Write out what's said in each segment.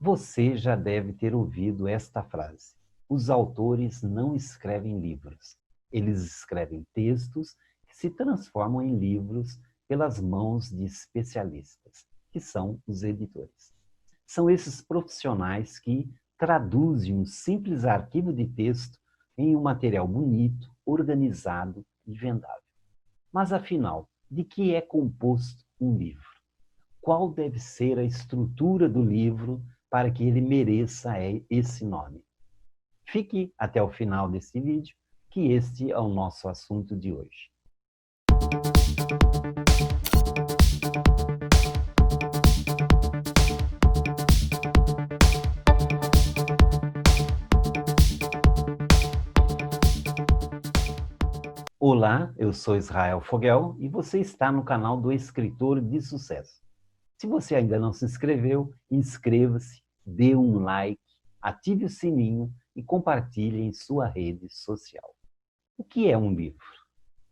Você já deve ter ouvido esta frase: os autores não escrevem livros, eles escrevem textos que se transformam em livros pelas mãos de especialistas, que são os editores. São esses profissionais que traduzem um simples arquivo de texto em um material bonito, organizado e vendável. Mas afinal, de que é composto um livro? Qual deve ser a estrutura do livro para que ele mereça esse nome? Fique até o final desse vídeo, que este é o nosso assunto de hoje. Olá, eu sou Israel Fogel e você está no canal do Escritor de Sucesso. Se você ainda não se inscreveu, inscreva-se, dê um like, ative o sininho e compartilhe em sua rede social. O que é um livro?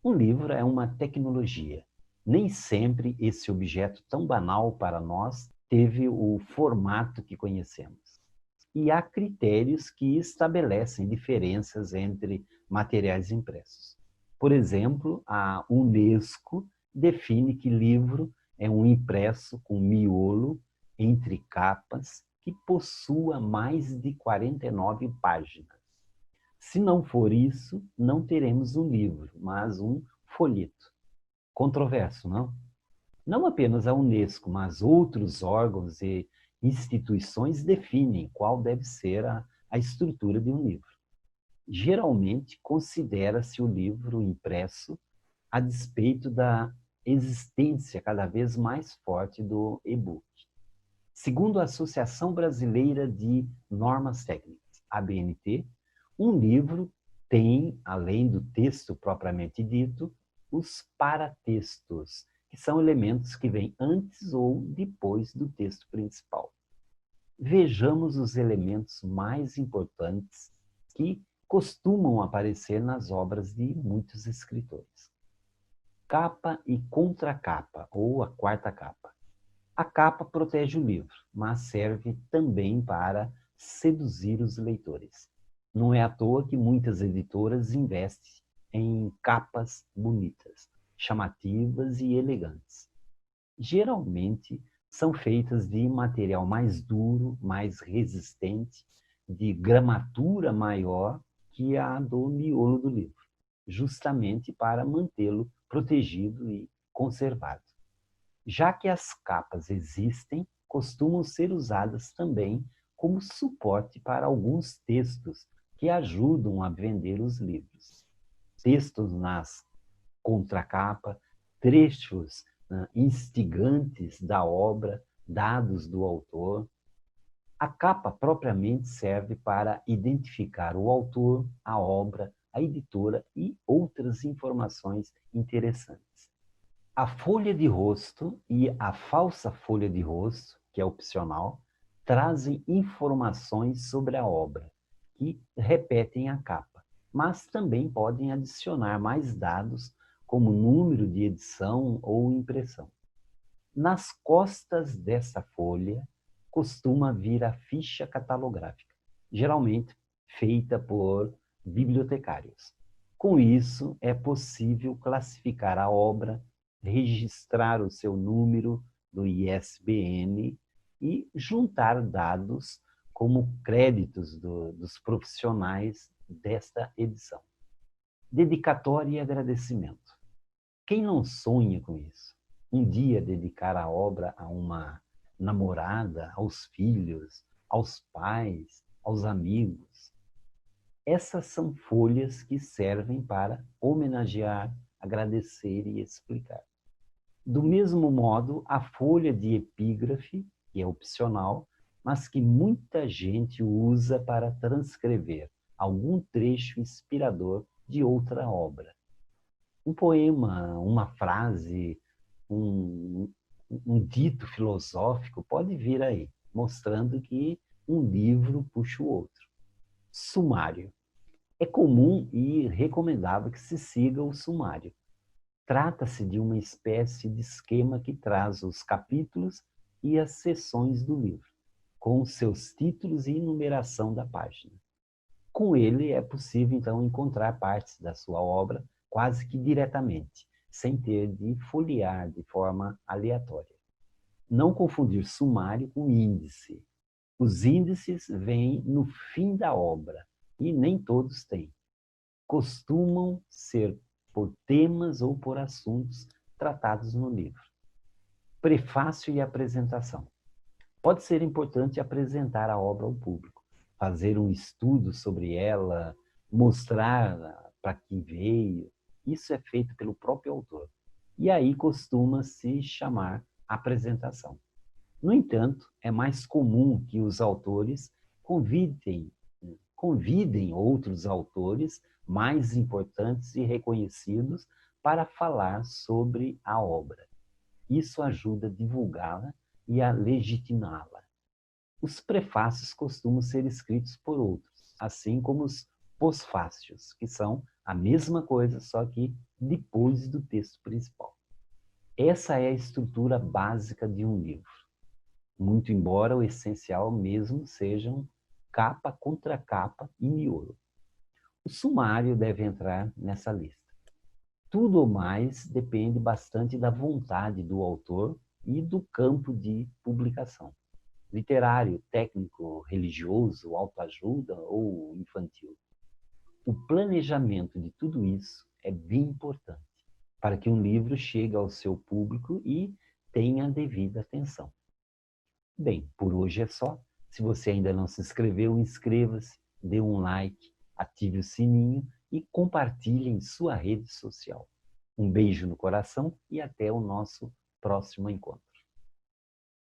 Um livro é uma tecnologia. Nem sempre esse objeto tão banal para nós teve o formato que conhecemos. E há critérios que estabelecem diferenças entre materiais impressos. Por exemplo, a Unesco define que livro é um impresso com miolo entre capas que possua mais de 49 páginas. Se não for isso, não teremos um livro, mas um folheto. Controverso, não? Não apenas a Unesco, mas outros órgãos e instituições definem qual deve ser a estrutura de um livro. Geralmente, considera-se o livro impresso a despeito da existência cada vez mais forte do e-book. Segundo a Associação Brasileira de Normas Técnicas, ABNT, um livro tem, além do texto propriamente dito, os paratextos, que são elementos que vêm antes ou depois do texto principal. Vejamos os elementos mais importantes que costumam aparecer nas obras de muitos escritores. Capa e contracapa, ou a quarta capa. A capa protege o livro, mas serve também para seduzir os leitores. Não é à toa que muitas editoras investem em capas bonitas, chamativas e elegantes. Geralmente são feitas de material mais duro, mais resistente, de gramatura maior que a do miolo do livro, justamente para mantê-lo protegido e conservado. Já que as capas existem, costumam ser usadas também como suporte para alguns textos que ajudam a vender os livros. Textos nas contracapa, trechos instigantes da obra, dados do autor. A capa propriamente serve para identificar o autor, a obra, a editora e outras informações interessantes. A folha de rosto e a falsa folha de rosto, que é opcional, trazem informações sobre a obra, que repetem a capa, mas também podem adicionar mais dados, como número de edição ou impressão. Nas costas dessa folha costuma vir a ficha catalográfica, geralmente feita por bibliotecários. Com isso, é possível classificar a obra, registrar o seu número do ISBN e juntar dados como créditos dos profissionais desta edição. Dedicatória e agradecimento. Quem não sonha com isso? Um dia dedicar a obra a uma namorada, aos filhos, aos pais, aos amigos. Essas são folhas que servem para homenagear, agradecer e explicar. Do mesmo modo, a folha de epígrafe, que é opcional, mas que muita gente usa para transcrever algum trecho inspirador de outra obra. Um poema, uma frase, um, um dito filosófico pode vir aí, mostrando que um livro puxa o outro. Sumário. É comum e recomendável que se siga o sumário. Trata-se de uma espécie de esquema que traz os capítulos e as seções do livro. com seus títulos e numeração da página. Com ele é possível, então, encontrar partes da sua obra quase que diretamente, sem ter de folhear de forma aleatória. Não confundir sumário com índice. Os índices vêm no fim da obra, e nem todos têm. Costumam ser por temas ou por assuntos tratados no livro. Prefácio e apresentação. Pode ser importante apresentar a obra ao público, fazer um estudo sobre ela, mostrar para que veio. Isso é feito pelo próprio autor. E aí costuma-se chamar apresentação. No entanto, é mais comum que os autores convidem outros autores mais importantes e reconhecidos para falar sobre a obra. Isso ajuda a divulgá-la e a legitimá-la. Os prefácios costumam ser escritos por outros, assim como os pós-fácios, que são a mesma coisa, só que depois do texto principal. Essa é a estrutura básica de um livro, muito embora o essencial mesmo sejam capa contra capa e miolo. O sumário deve entrar nessa lista. Tudo mais depende bastante da vontade do autor e do campo de publicação. Literário, técnico, religioso, autoajuda ou infantil. O planejamento de tudo isso é bem importante para que um livro chegue ao seu público e tenha a devida atenção. Bem, por hoje é só. Se você ainda não se inscreveu, inscreva-se, dê um like, ative o sininho e compartilhe em sua rede social. Um beijo no coração e até o nosso próximo encontro.